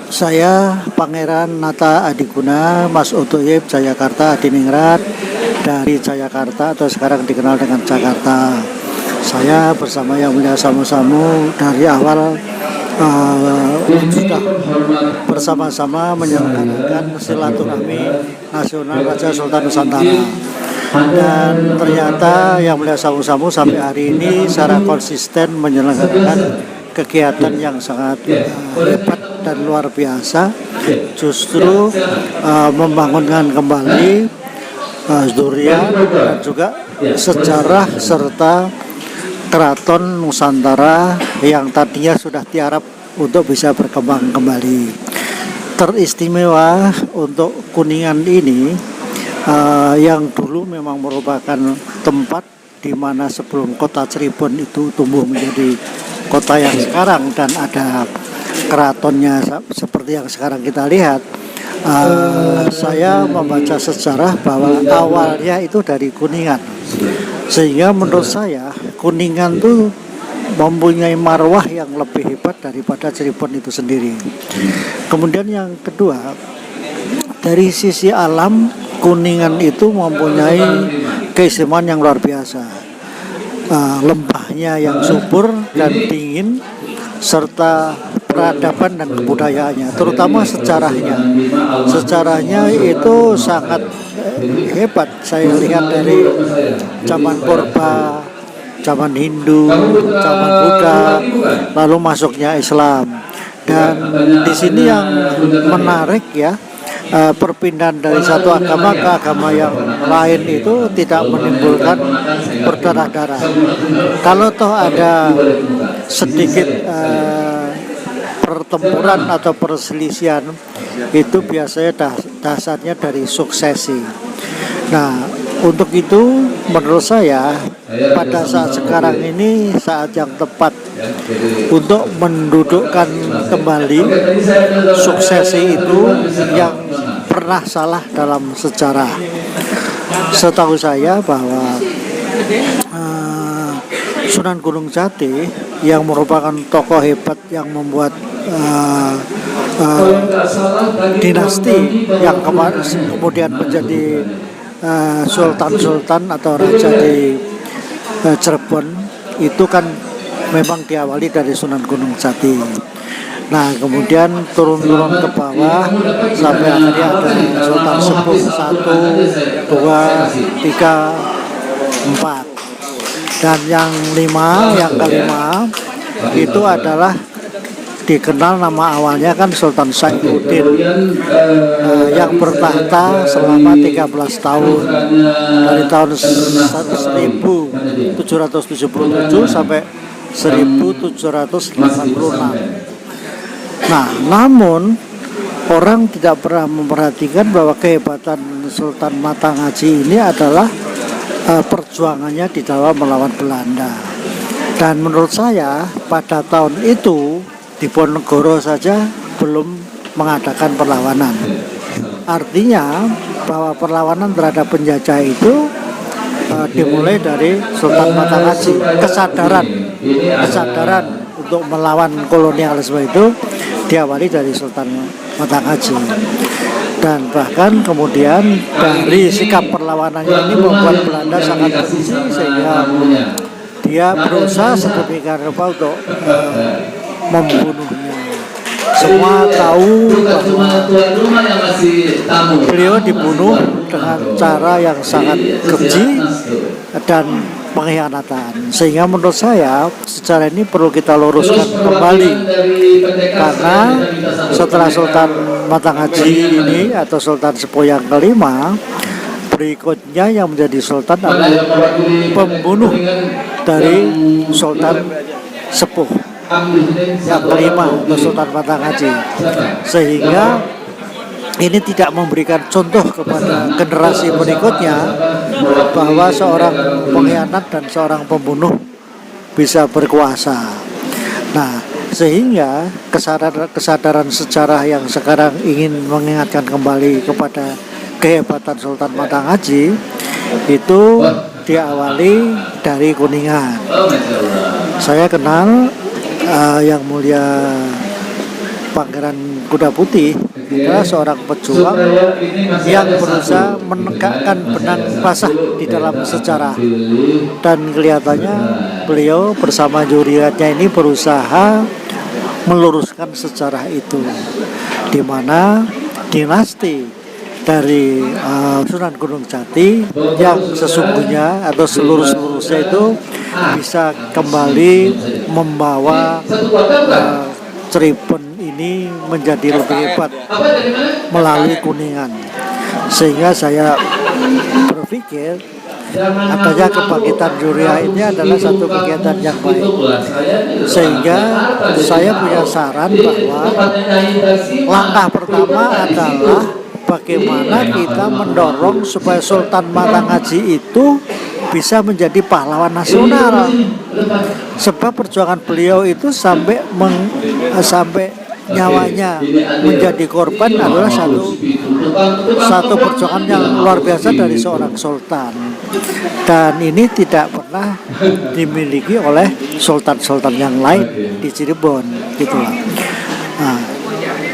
Saya Pangeran Nata Adiguna, Mas Utoyib Jayakarta Adiningrat dari Jayakarta atau sekarang dikenal dengan Jakarta. Saya bersama Yang Mulia Samu-Samu dari awal sudah bersama-sama menyelenggarakan silaturahmi nasional Raja Sultan Nusantara. Dan ternyata Yang Mulia Samu-Samu sampai hari ini secara konsisten menyelenggarakan kegiatan yang sangat hebat dan luar biasa, justru membangunkan kembali durian dan juga sejarah serta keraton Nusantara yang tadinya sudah tiarap untuk bisa berkembang kembali. Teristimewa untuk Kuningan ini yang dulu memang merupakan tempat di mana sebelum kota Cirebon itu tumbuh menjadi kota yang sekarang dan ada keratonnya seperti yang sekarang kita lihat. Saya membaca sejarah bahwa awalnya itu dari Kuningan, sehingga menurut saya Kuningan itu mempunyai marwah yang lebih hebat daripada Cirebon itu sendiri. Kemudian yang kedua, dari sisi alam Kuningan itu mempunyai keistimewaan yang luar biasa. Lembahnya yang subur dan dingin serta peradaban dan kebudayaannya, terutama sejarahnya itu sangat hebat. Saya lihat dari zaman purba, zaman Hindu, zaman Buddha, lalu masuknya Islam. Dan di sini yang menarik ya, perpindahan dari satu agama ke agama yang lain itu tidak menimbulkan berdarah-darah. Kalau toh ada sedikit pertempuran atau perselisihan, itu biasanya dasarnya dari suksesi. Nah, untuk itu menurut saya pada saat sekarang ini saat yang tepat untuk mendudukkan kembali suksesi itu yang pernah salah dalam sejarah. Setahu saya bahwa Sunan Gunung Jati yang merupakan tokoh hebat yang membuat dinasti yang kemudian menjadi sultan-sultan atau raja di Cirebon itu kan memang diawali dari Sunan Gunung Jati. Nah, kemudian turun-turun ke bawah sampai akhirnya ada Sultan Sepuh 1, 2, 3, 4. Dan yang kelima itu adalah dikenal nama awalnya kan Sultan Saifuddin yang bertahta selama 13 tahun dari tahun 1777 sampai 1786. Nah, namun orang tidak pernah memperhatikan bahwa kehebatan Sultan Matanggaji ini adalah perjuangannya di Jawa melawan Belanda. Dan menurut saya pada tahun itu Diponegoro saja belum mengadakan perlawanan. Artinya bahwa perlawanan terhadap penjajah itu dimulai dari Sultan Matanggaji. Kesadaran untuk melawan kolonialisme itu diawali dari Sultan Matanggaji. Dan bahkan kemudian dari sikap perlawanannya ini membuat Belanda sangat benci, sehingga dia berusaha sedemikian rupa untuk membunuhnya. Semua tahu bahwa beliau dibunuh dengan cara yang sangat keji dan pengkhianatan, sehingga menurut saya sejarah ini perlu kita luruskan kembali, karena setelah Sultan Matanggaji ini atau Sultan Sepuh yang kelima, berikutnya yang menjadi sultan adalah pembunuh dari Sultan Sepuh yang kelima atau Sultan Matanggaji, sehingga ini tidak memberikan contoh kepada generasi berikutnya bahwa seorang pengkhianat dan seorang pembunuh bisa berkuasa. Nah, sehingga kesadaran sejarah yang sekarang ingin mengingatkan kembali kepada kehebatan Sultan Matanggaji itu diawali dari Kuningan. Saya kenal Yang Mulia Pangeran Kuda Putih adalah seorang pejuang yang berusaha menegakkan benang basah di dalam sejarah, dan kelihatannya beliau bersama juriatnya ini berusaha meluruskan sejarah itu, di mana dinasti dari Sunan Gunung Jati yang sesungguhnya atau seluruhnya itu bisa kembali membawa Cirebon ini menjadi lebih hebat melalui Kuningan. Sehingga saya berpikir adanya kebangkitan Juria ini adalah satu kegiatan yang baik. Sehingga saya punya saran bahwa langkah pertama adalah bagaimana kita mendorong supaya Sultan Matangaji itu bisa menjadi pahlawan nasional. Sebab perjuangan beliau itu sampai nyawanya menjadi korban adalah satu perjuangan yang luar biasa dari seorang sultan, dan ini tidak pernah dimiliki oleh sultan-sultan yang lain di Cirebon gitu. Nah,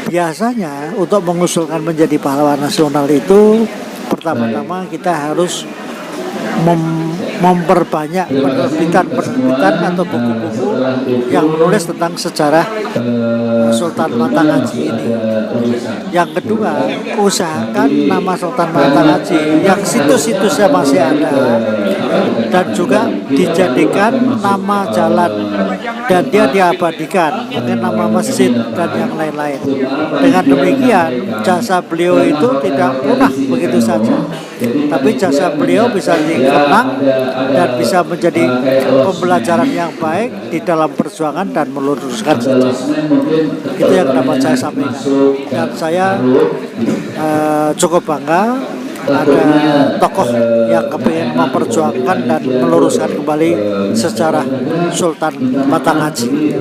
biasanya untuk mengusulkan menjadi pahlawan nasional itu pertama-tama kita harus memperbanyak penerbitan atau buku-buku yang menulis tentang sejarah Sultan Matangaji ini. Yang kedua, usahakan nama Sultan Matangaji yang situs-situsnya masih ada dan juga dijadikan nama jalan dan dia diabadikan dengan nama masjid dan yang lain-lain. Dengan demikian jasa beliau itu tidak punah begitu saja, tapi jasa beliau bisa dikenang dan bisa menjadi pembelajaran yang baik di dalam perjuangan dan meluruskan sejarah. Itu yang dapat saya sampaikan, dan saya cukup bangga ada tokoh yang kepingin memperjuangkan dan meluruskan kembali sejarah Sultan Matangaji.